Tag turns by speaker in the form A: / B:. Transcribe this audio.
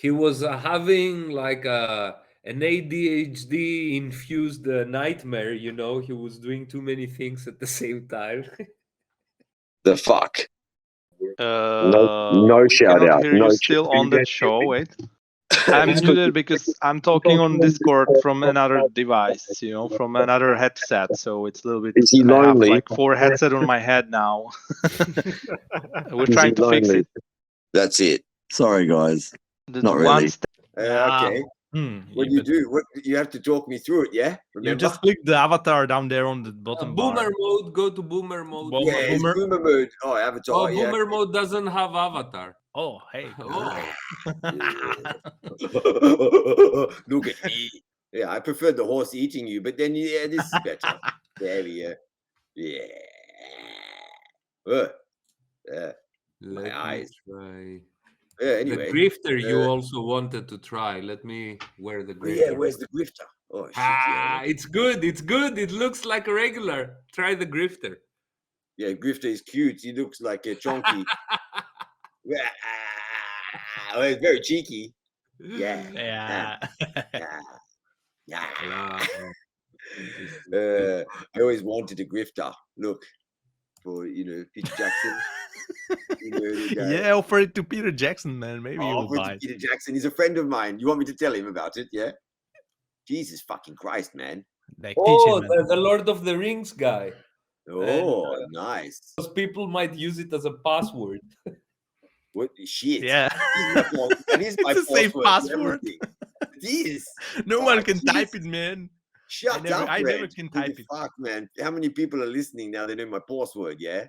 A: he was having like an ADHD infused nightmare. You know, he was doing too many things at the same time.
B: The fuck.
C: No
D: We
C: shout
D: cannot
C: out.
D: hear
C: No
D: you still on that show. Wait. I'm muted because I'm talking on Discord from another device, from another headset. So it's a little bit.
C: Is he
D: I have
C: lonely?
D: like 4 headsets on my head now. We're
C: Is he
D: trying to fix
C: lonely?
D: it.
B: That's it. Sorry, guys.
D: The
B: Not
D: one
B: really.
D: step-
E: Okay. What do you
F: But
E: do? What you have to talk me through it, yeah?
F: you
E: Remember?
F: just click the avatar down there on the bottom
A: Boomer
F: bar.
A: mode, go to boomer mode.
F: Boomer-
E: Yeah, it's
F: Boomer-
E: boomer mode. Oh, avatar.
A: Oh,
E: yeah.
A: boomer mode doesn't have avatar.
F: Oh, hey.
A: Oh.
E: Look at me. Yeah, I prefer the horse eating you, but then yeah, this is better. There we go. Yeah.
A: Let me
E: eyes.
A: try.
E: Anyway.
A: The grifter you also wanted to try. Let me wear the grifter.
E: Yeah, where's the grifter? Oh shit!
A: It's good. It's good. It looks like a regular. Try the grifter.
E: Yeah, grifter is cute. He looks like a chonky. Oh, it's very cheeky. Yeah.
F: Yeah.
E: I always wanted a grifter. Look, for Peter Jackson. The guy.
F: Yeah, offer it to Peter Jackson, man. Maybe he will
E: Offer it
F: buy
E: to
F: it.
E: Peter Jackson. He's a friend of mine. You want me to tell him about it? Yeah. Jesus fucking Christ, man.
F: Like,
A: Oh,
F: teach him, man.
A: the Lord of the Rings guy.
E: Oh, nice.
A: Those people might use it as a password.
E: What shit?
F: Yeah.
E: That is my
F: It's the same
E: password.
F: password.
E: It is.
F: No one can type it, man.
E: Shut up,
F: I never
E: Red.
F: can
E: Holy
F: type it.
E: fuck, man. How many people are listening now? They know my password, yeah?